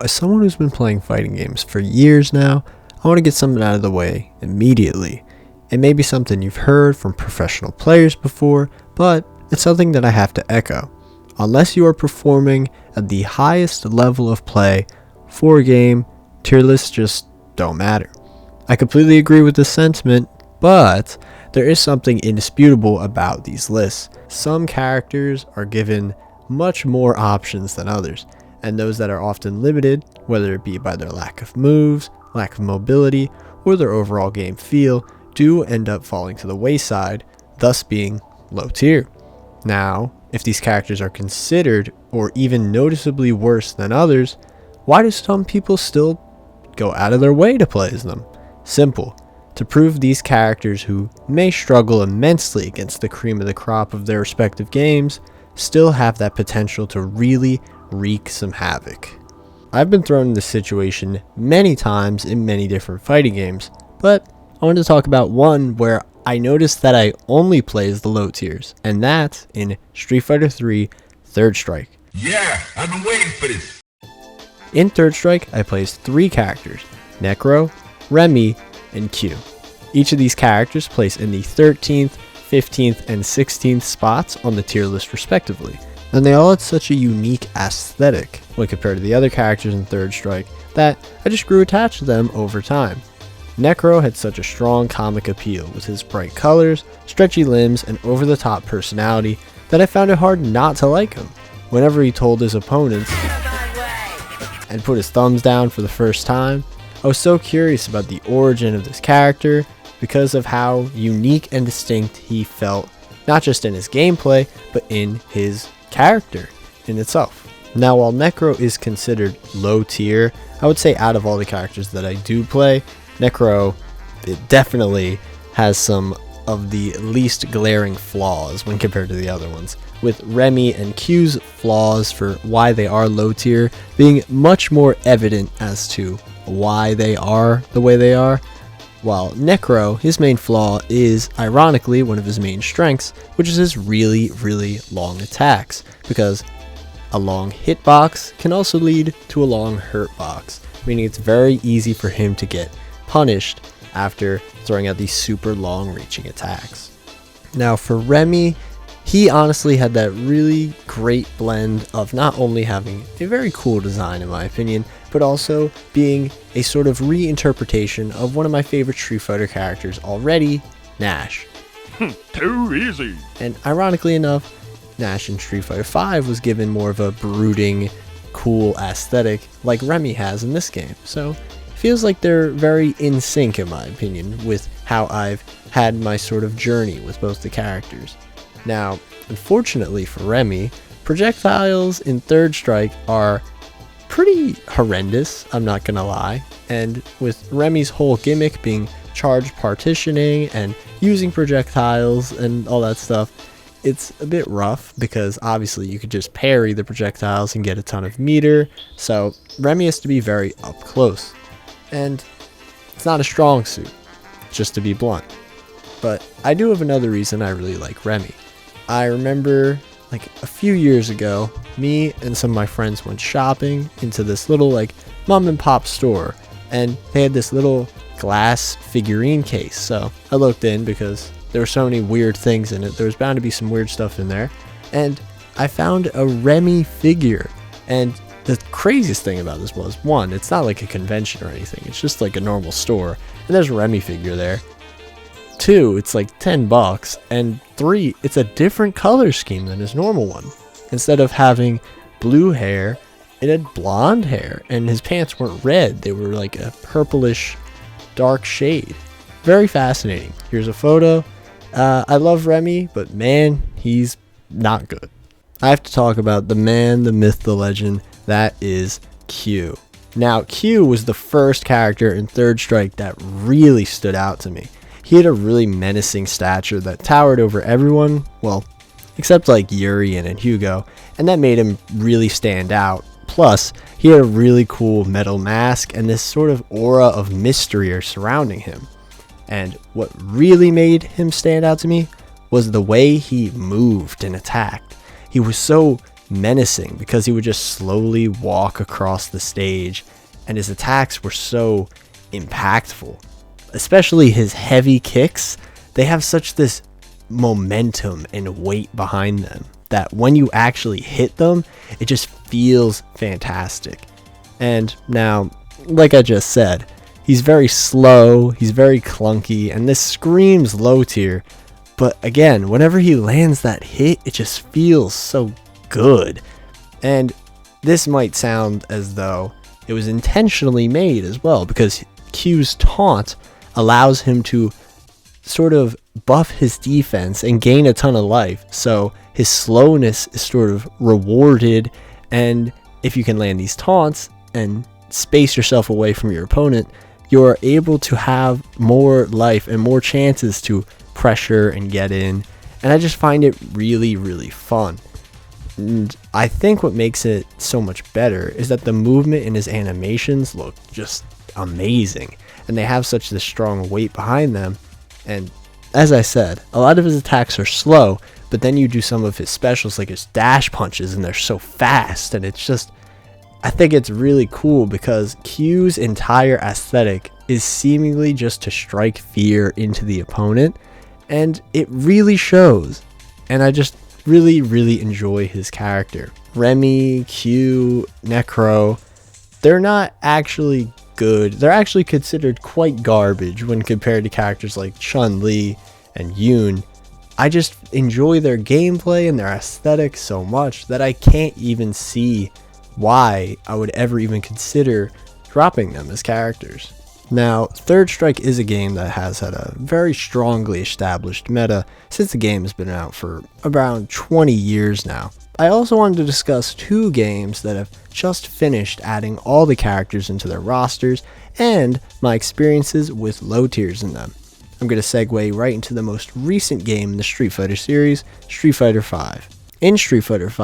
As someone who's been playing fighting games for years now, I want to get something out of the way immediately. It may be something you've heard from professional players before, but it's something that I have to echo. Unless you are performing at the highest level of play for a game, tier lists just don't matter. I completely agree with this sentiment, but there is something indisputable about these lists. Some characters are given much more options than others, and those that are often limited, whether it be by their lack of moves, lack of mobility, or their overall game feel, do end up falling to the wayside, thus being low tier. Now, if these characters are considered or even noticeably worse than others, why do some people still go out of their way to play as them? Simple. To prove these characters who may struggle immensely against the cream of the crop of their respective games still have that potential to really wreak some havoc. I've been thrown in this situation many times in many different fighting games, but I wanted to talk about one where I noticed that I only play as the low tiers, and that's in Street Fighter 3 Third Strike. Yeah, I've been waiting for this. In Third Strike, I play as 3 characters, Necro, Remy, and Q. Each of these characters place in the 13th, 15th, and 16th spots on the tier list respectively. And they all had such a unique aesthetic when compared to the other characters in Third Strike that I just grew attached to them over time. Necro had such a strong comic appeal with his bright colors, stretchy limbs, and over-the-top personality that I found it hard not to like him. Whenever he told his opponents and put his thumbs down for the first time, I was so curious about the origin of this character because of how unique and distinct he felt, not just in his gameplay, but in his character in itself. Now, while Necro is considered low tier, I would say out of all the characters that I do play, Necro, it definitely has some of the least glaring flaws when compared to the other ones, with Remy and Q's flaws for why they are low tier being much more evident as to why they are the way they are, while Necro, his main flaw is ironically one of his main strengths, which is his really long attacks, because a long hitbox can also lead to a long hurt box, meaning it's very easy for him to get punished after throwing out these super long reaching attacks. Now for Remy, he honestly had that really great blend of not only having a very cool design in my opinion, but also being a sort of reinterpretation of one of my favorite Street Fighter characters already, Nash. Too easy. And ironically enough, Nash in Street Fighter 5 was given more of a brooding, cool aesthetic like Remy has in this game. So it feels like they're very in sync in my opinion with how I've had my sort of journey with both the characters. Now, unfortunately for Remy, projectiles in Third Strike are pretty horrendous, I'm not gonna lie, and with Remy's whole gimmick being charged partitioning and using projectiles and all that stuff, it's a bit rough because obviously you could just parry the projectiles and get a ton of meter, so Remy has to be very up close, and it's not a strong suit, just to be blunt. But I do have another reason I really like Remy. I remember like a few years ago, me and some of my friends went shopping into this little like mom and pop store, and they had this little glass figurine case. So I looked in because there were so many weird things in it. There was bound to be some weird stuff in there, and I found a Remy figure. And the craziest thing about this was, one, it's not like a convention or anything. It's just like a normal store, and there's a Remy figure there. 2, it's like $10, and 3, it's a different color scheme than his normal one. Instead of having blue hair, it had blonde hair, and his pants weren't red, they were like a purplish dark shade. Very fascinating. Here's a photo. I love Remy, but man, he's not good. I have to talk about the man, the myth, the legend, that is Q. Now, Q was the first character in Third Strike that really stood out to me. He had a really menacing stature that towered over everyone, well, except like Yuri and Hugo, and that made him really stand out. Plus, he had a really cool metal mask and this sort of aura of mystery surrounding him. And what really made him stand out to me was the way he moved and attacked. He was so menacing because he would just slowly walk across the stage, and his attacks were so impactful. Especially his heavy kicks, they have such this momentum and weight behind them that when you actually hit them, it just feels fantastic. And now, like I just said, he's very slow, he's very clunky, and this screams low tier. But again, whenever he lands that hit, it just feels so good. And this might sound as though it was intentionally made as well, because Q's taunt allows him to sort of buff his defense and gain a ton of life. So his slowness is sort of rewarded, and if you can land these taunts and space yourself away from your opponent, you're able to have more life and more chances to pressure and get in. And I just find it really, really fun. And I think what makes it so much better is that the movement in his animations look just amazing, and they have such this strong weight behind them. And as I said, a lot of his attacks are slow, but then you do some of his specials like his dash punches, and they're so fast, and it's just, I think it's really cool because Q's entire aesthetic is seemingly just to strike fear into the opponent, and it really shows. And I just really, really enjoy his character. Remy, Q, Necro, they're not actually good. They're actually considered quite garbage when compared to characters like Chun-Li and Yoon. I just enjoy their gameplay and their aesthetic so much that I can't even see why I would ever even consider dropping them as characters. Now, Third Strike is a game that has had a very strongly established meta since the game has been out for around 20 years now. I also wanted to discuss two games that have just finished adding all the characters into their rosters and my experiences with low tiers in them. I'm going to segue right into the most recent game in the Street Fighter series, Street Fighter V. In Street Fighter V,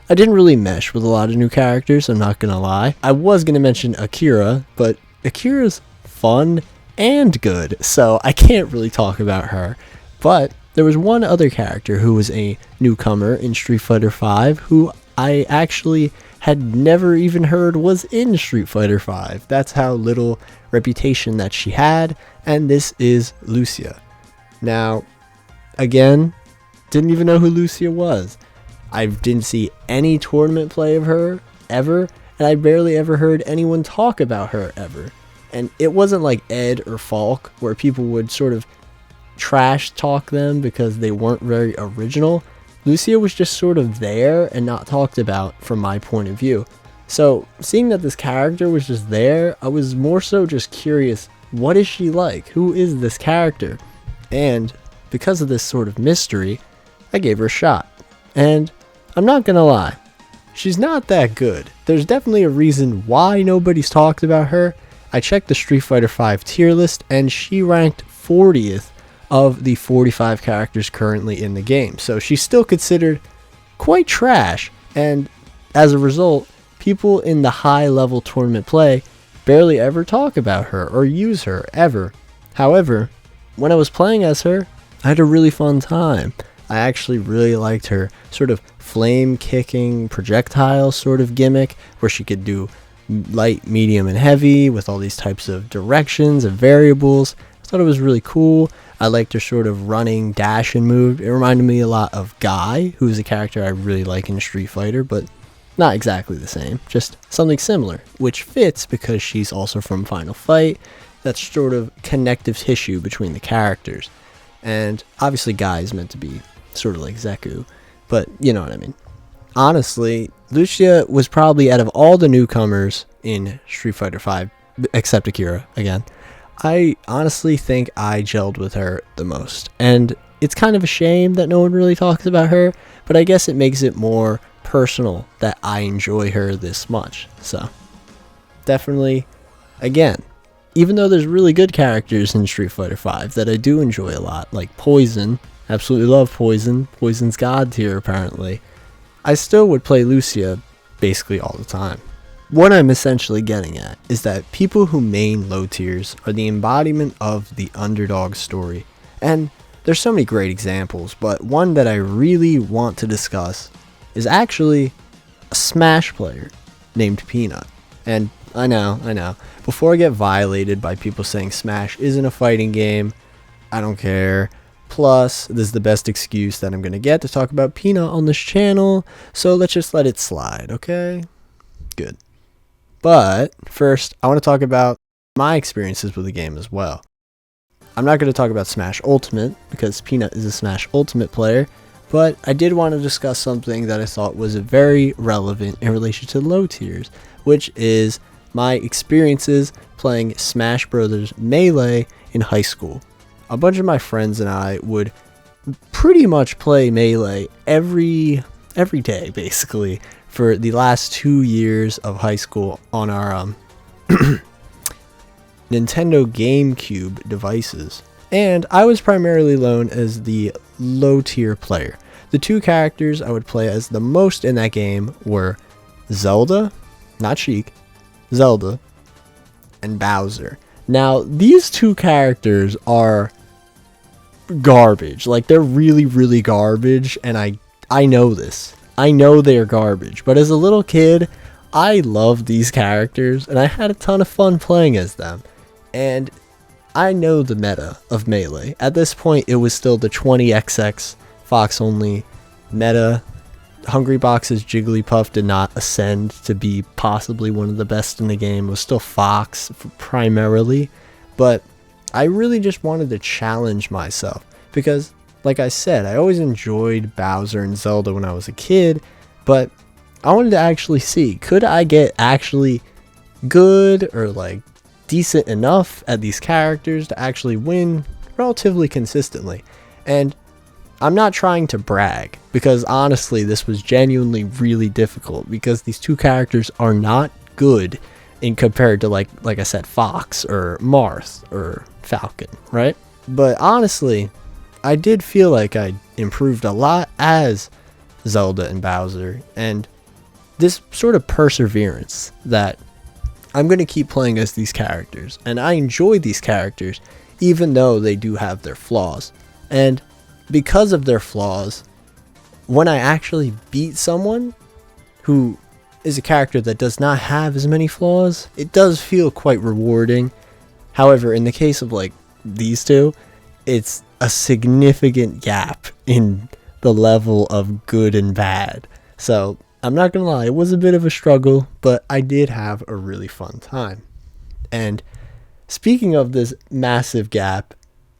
I didn't really mesh with a lot of new characters, I'm not going to lie. I was going to mention Akira, but Akira's fun and good, so I can't really talk about her. But there was one other character who was a newcomer in Street Fighter V who I actually had never even heard was in Street Fighter V. That's how little reputation that she had, and this is Lucia. Now, again, didn't even know who Lucia was. I didn't see any tournament play of her ever, and I barely ever heard anyone talk about her ever. And it wasn't like Ed or Falk, where people would sort of trash talk them because they weren't very original. Lucia was just sort of there and not talked about from my point of view. So seeing that this character was just there, I was more so just curious, what is she like? Who is this character? And because of this sort of mystery, I gave her a shot. And I'm not gonna lie, she's not that good. There's definitely a reason why nobody's talked about her. I checked the Street Fighter V tier list, and she ranked 40th of the 45 characters currently in the game. So she's still considered quite trash, and as a result, people in the high level tournament play barely ever talk about her or use her ever. However, when I was playing as her, I had a really fun time. I actually really liked her sort of flame kicking projectile sort of gimmick where she could do light, medium, and heavy with all these types of directions and variables. I thought it was really cool. I liked her sort of running, dash, and move. It reminded me a lot of Guy, who's a character I really like in Street Fighter, but not exactly the same. Just something similar, which fits because she's also from Final Fight. That's sort of connective tissue between the characters. And obviously Guy is meant to be sort of like Zeku, but you know what I mean. Honestly, Lucia was probably, out of all the newcomers in Street Fighter V, except Akira, again, I honestly think I gelled with her the most. And it's kind of a shame that no one really talks about her, but I guess it makes it more personal that I enjoy her this much. So, definitely, again, even though there's really good characters in Street Fighter V that I do enjoy a lot, like Poison, absolutely love Poison, Poison's god tier apparently, I still would play Lucia basically all the time. What I'm essentially getting at is that people who main low tiers are the embodiment of the underdog story. And there's so many great examples, but one that I really want to discuss is actually a Smash player named Peanut. And I know. Before I get violated by people saying Smash isn't a fighting game, I don't care. Plus, this is the best excuse that I'm going to get to talk about Peanut on this channel, so let's just let it slide, okay? Good. But first, I want to talk about my experiences with the game as well. I'm not going to talk about Smash Ultimate, because Peanut is a Smash Ultimate player, but I did want to discuss something that I thought was very relevant in relation to low tiers, which is my experiences playing Smash Bros. Melee in high school. A bunch of my friends and I would pretty much play Melee every day, basically, for the last 2 years of high school on our Nintendo GameCube devices. And I was primarily known as the low tier player. The two characters I would play as the most in that game were Zelda, not Sheik, Zelda, and Bowser. Now, these two characters are garbage. Like, they're really, really garbage, and I know this. I know they're garbage, but as a little kid, I loved these characters, and I had a ton of fun playing as them. And I know the meta of Melee. At this point, it was still the 20XX Fox only meta. Hungrybox's Jigglypuff did not ascend to be possibly one of the best in the game. It was still Fox primarily, but I really just wanted to challenge myself because, like I said, I always enjoyed Bowser and Zelda when I was a kid, but I wanted to actually see, could I get actually good or like decent enough at these characters to actually win relatively consistently. And I'm not trying to brag, because honestly this was genuinely really difficult, because these two characters are not good in compared to like I said, Fox or Marth or Falcon, right? But honestly, I did feel like I improved a lot as Zelda and Bowser, and this sort of perseverance that I'm going to keep playing as these characters, and I enjoy these characters even though they do have their flaws. And because of their flaws, when I actually beat someone who is a character that does not have as many flaws, it does feel quite rewarding. However, in the case of like these two, it's a significant gap in the level of good and bad. So I'm not gonna lie, it was a bit of a struggle, but I did have a really fun time. And speaking of this massive gap,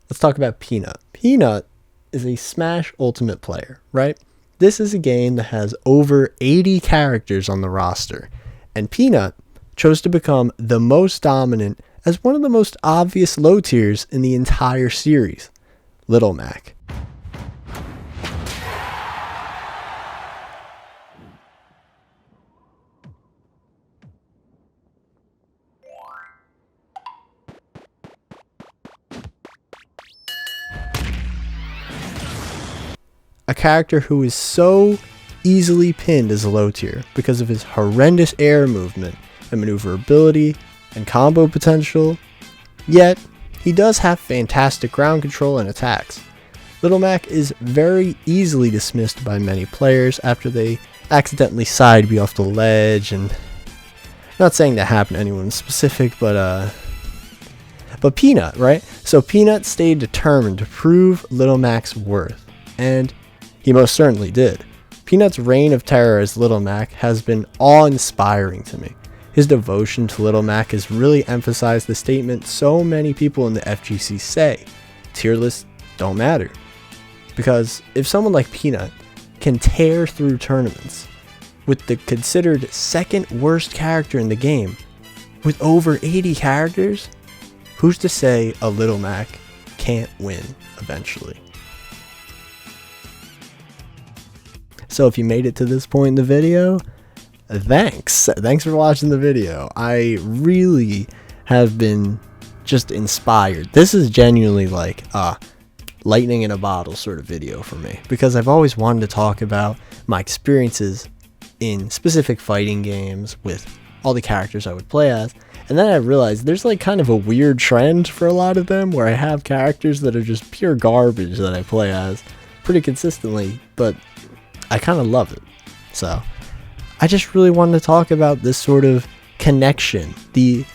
let's talk about Peanut. Peanut is a Smash Ultimate player, right? This is a game that has over 80 characters on the roster, and Peanut chose to become the most dominant as one of the most obvious low tiers in the entire series, Little Mac. A character who is so easily pinned as a low tier because of his horrendous air movement and maneuverability and combo potential, yet he does have fantastic ground control and attacks. Little Mac is very easily dismissed by many players after they accidentally side B off the ledge, and not saying that happened to anyone specific, but Peanut, right? So Peanut stayed determined to prove Little Mac's worth, and he most certainly did. Peanut's reign of terror as Little Mac has been awe-inspiring to me. His devotion to Little Mac has really emphasized the statement so many people in the FGC say, tier lists don't matter. Because if someone like Peanut can tear through tournaments with the considered second worst character in the game, with over 80 characters, who's to say a Little Mac can't win eventually? So if you made it to this point in the video, thanks for watching the video. I really have been just inspired. This is genuinely like a lightning in a bottle sort of video for me, because I've always wanted to talk about my experiences in specific fighting games with all the characters I would play as, and then I realized there's like kind of a weird trend for a lot of them where I have characters that are just pure garbage that I play as pretty consistently, but I kind of love it. So I just really wanted to talk about this sort of connection, the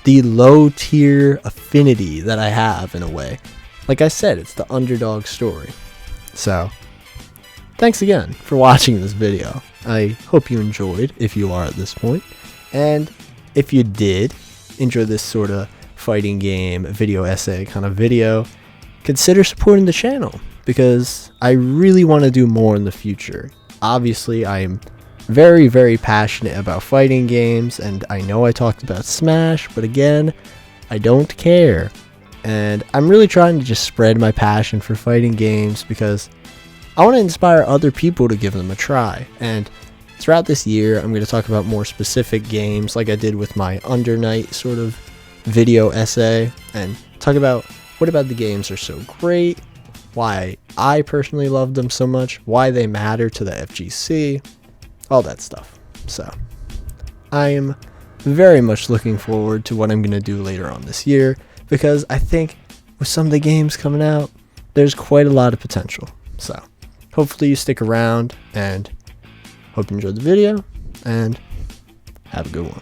low tier affinity that I have in a way. Like I said, it's the underdog story. So, thanks again for watching this video. I hope you enjoyed, if you are at this point. And if you did enjoy this sort of fighting game video essay kind of video, consider supporting the channel, because I really want to do more in the future. Obviously, I am very, very passionate about fighting games, and I know I talked about Smash, but again, I don't care. And I'm really trying to just spread my passion for fighting games because I want to inspire other people to give them a try. And throughout this year, I'm going to talk about more specific games like I did with my Under Night sort of video essay, and talk about what about the games are so great, why I personally love them so much, why they matter to the FGC, all that stuff. So I am very much looking forward to what I'm going to do later on this year, because I think with some of the games coming out, there's quite a lot of potential. So hopefully you stick around, and hope you enjoyed the video, and have a good one.